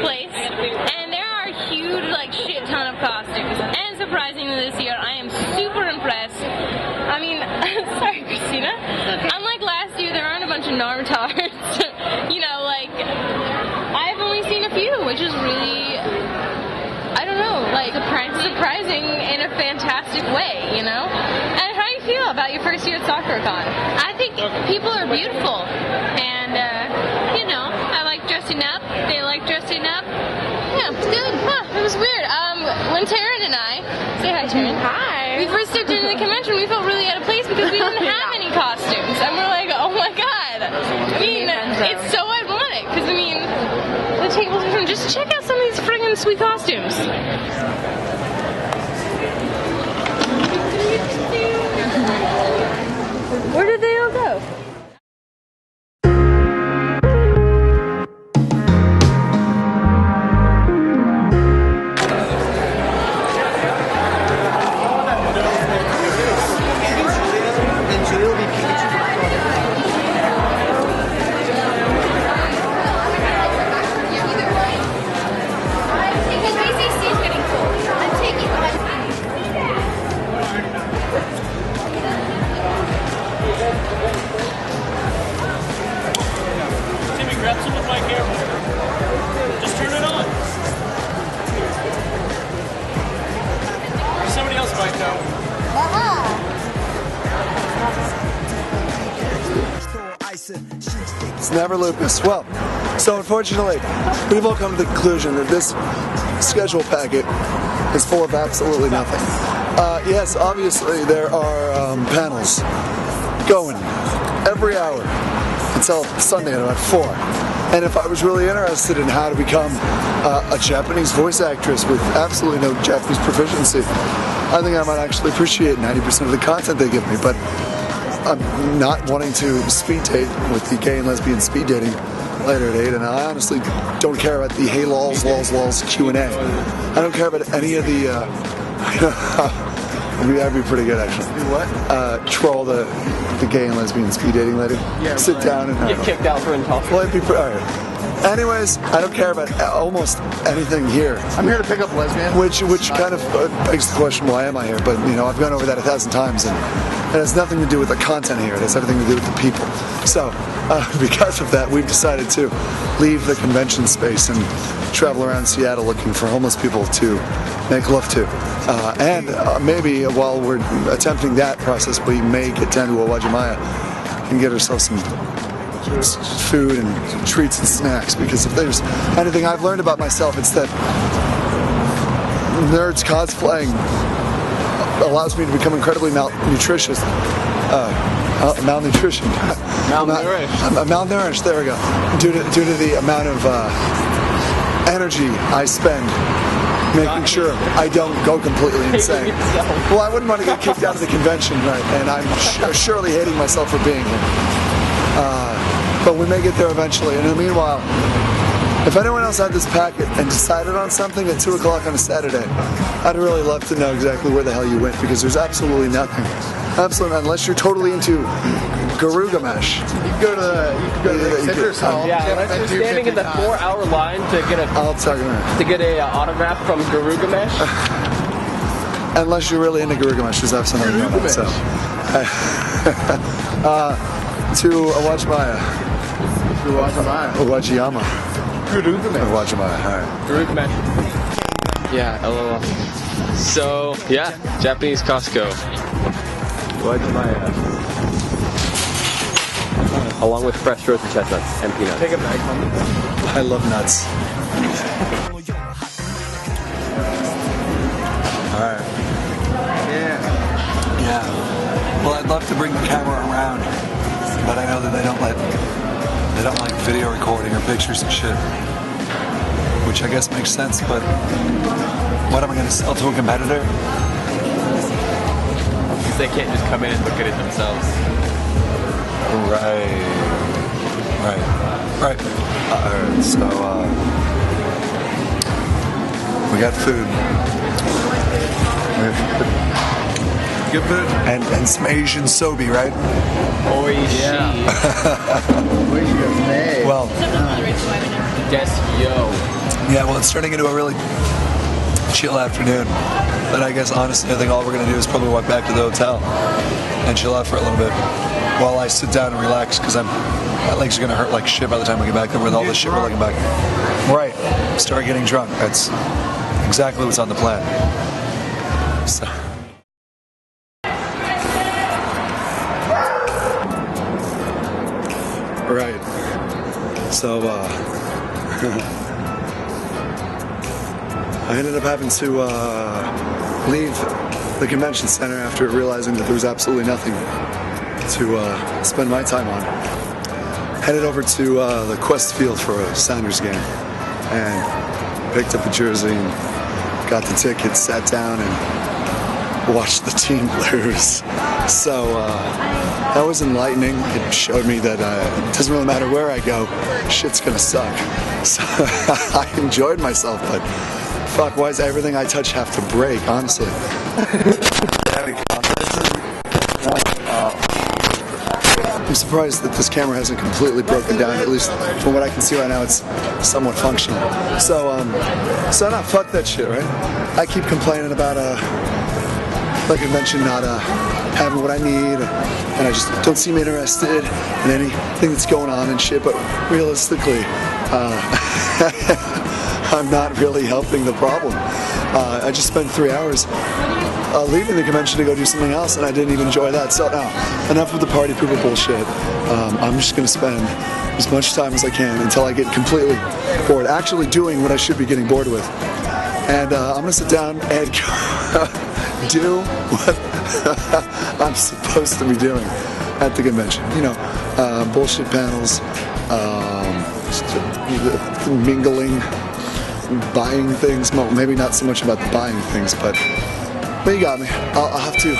place, and there are a huge, like, shit ton of costumes. And surprisingly this year, I am super impressed. I mean, sorry, Christina. Unlike last year, there aren't a bunch of nartards. You know, like, I've only seen a few, which is really, I don't know, like, surprising in a fantastic way, you know? And how do you feel about your first year at Sakura-con? I think people are beautiful, and, you know, I like dressing up, they like dressing up. Yeah, it's good. Huh, it was weird. When Taryn and I, say hi, Taryn. Hi. We first stepped into the convention, we felt really out of place because we didn't have any costumes. And we're like, oh my god. I mean, it's so ironic, because I mean, the tables are from, just check out some of these friggin' sweet costumes. Where did they all go? Grab some of my camera. Just turn it on. Somebody else might know. It's never lupus. Well, so unfortunately, we've all come to the conclusion that this schedule packet is full of absolutely nothing. Yes, obviously there are panels going every hour until Sunday at about 4. And if I was really interested in how to become a Japanese voice actress with absolutely no Japanese proficiency, I think I might actually appreciate 90% of the content they give me. But I'm not wanting to speed date with the gay and lesbian speed dating later at 8, and I honestly don't care about the hey lols Q&A. I don't care about any of the that'd be pretty good actually. What? Troll the gay and lesbian speed dating lady. Yeah, sit down and get kicked out for intolerance. Well, it'd be alright. Anyways, I don't care about almost anything here. I'm here to pick up lesbian. Which kind of begs the question, why am I here? But you know, I've gone over that 1,000 times, and it has nothing to do with the content here. It has everything to do with the people. So, because of that, we've decided to leave the convention space and travel around Seattle looking for homeless people to make love to. And maybe while we're attempting that process, we may get down to Uwajimaya and get ourselves some food and treats and snacks, because if there's anything I've learned about myself, it's that nerds cosplaying allows me to become incredibly malnutritious. Malnutrition. Malnourished, there we go. Due to the amount of energy I spend making sure I don't go completely insane. Well, I wouldn't want to get kicked out of the convention, right? And I'm surely hating myself for being here. But we may get there eventually. And in the meanwhile, if anyone else had this packet and decided on something at 2 o'clock on a Saturday, I'd really love to know exactly where the hell you went, because there's absolutely nothing. Absolutely, unless you're totally into Girugamesh. You can go to the exhibitors hall. Yeah, unless you're standing in the 4-hour line to get a autograph from Girugamesh. Unless you're really into Girugamesh, there's absolutely nothing. So, to Uwajimaya. Uwajiyama. Uwajimaya, alright. Girugamesh. Yeah, LOL. So, yeah, Japanese Costco. Uwajimaya. Along with fresh roasted chestnuts and peanuts. Take a bag from me. I love nuts. Alright. Yeah. Well, I'd love to bring the camera around, but I know that they don't like video recording or pictures and shit. Which I guess makes sense, but what am I gonna sell to a competitor? Because they can't just come in and look at it themselves. Right. So, we got food. Good food. And some Asian sobi, right? Oishi. Yeah. Well, Des yo. Yeah, well, it's turning into a really chill afternoon. But I guess, honestly, I think all we're going to do is probably walk back to the hotel and chill out for a little bit while I sit down and relax, because my legs are going to hurt like shit by the time we get back there with all this shit we're looking back. Right. Start getting drunk. That's exactly what's on the plan. So. Right. So, I ended up having to leave the convention center after realizing that there was absolutely nothing to spend my time on. Headed over to the Quest Field for a Sounders game and picked up a jersey and got the ticket, sat down and watched the team lose. So that was enlightening. It showed me that it doesn't really matter where I go, shit's gonna suck. So I enjoyed myself, but fuck, why does everything I touch have to break, honestly? I'm surprised that this camera hasn't completely broken down. At least from what I can see right now, it's somewhat functional. So no, fuck that shit, right? I keep complaining about the convention not having what I need, and I just don't seem interested in anything that's going on and shit. But realistically, I'm not really helping the problem. I just spent 3 hours leaving the convention to go do something else, and I didn't even enjoy that. So no, enough of the party people bullshit. I'm just going to spend as much time as I can until I get completely bored, actually doing what I should be getting bored with. And I'm going to sit down and do what I'm supposed to be doing at the convention. You know, bullshit panels, mingling, buying things. Well, maybe not so much about the buying things, but you got me. I'll have to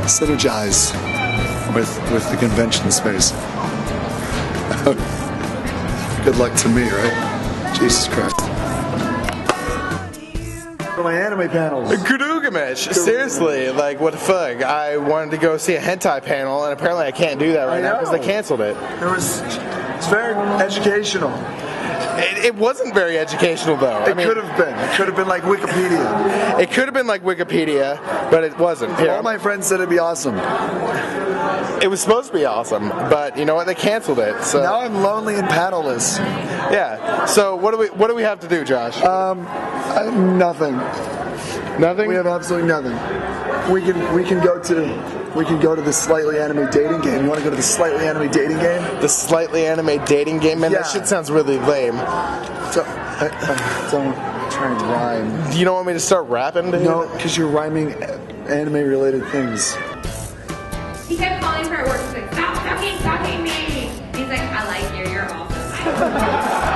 synergize with the convention space. Good luck to me, right? Jesus Christ. For my anime panels. Girugamesh, seriously, like what the fuck? I wanted to go see a hentai panel, and apparently I can't do that right now because they canceled it. It's very educational. It wasn't very educational though. It could have been. It could have been like Wikipedia. It could have been like Wikipedia, but it wasn't. All my friends said it'd be awesome. It was supposed to be awesome, but you know what? They canceled it. So now I'm lonely and panelless. Yeah. So what do we have to do, Josh? Nothing. Nothing. We have absolutely nothing. We can go to the slightly anime dating game. You want to go to the slightly anime dating game? The slightly anime dating game? Man, yeah. That shit sounds really lame. Don't try and rhyme. You don't want me to start rapping? No, because you're rhyming anime-related things. He kept calling her at work. He's like, stop talking me. He's like, I like you. You're awesome.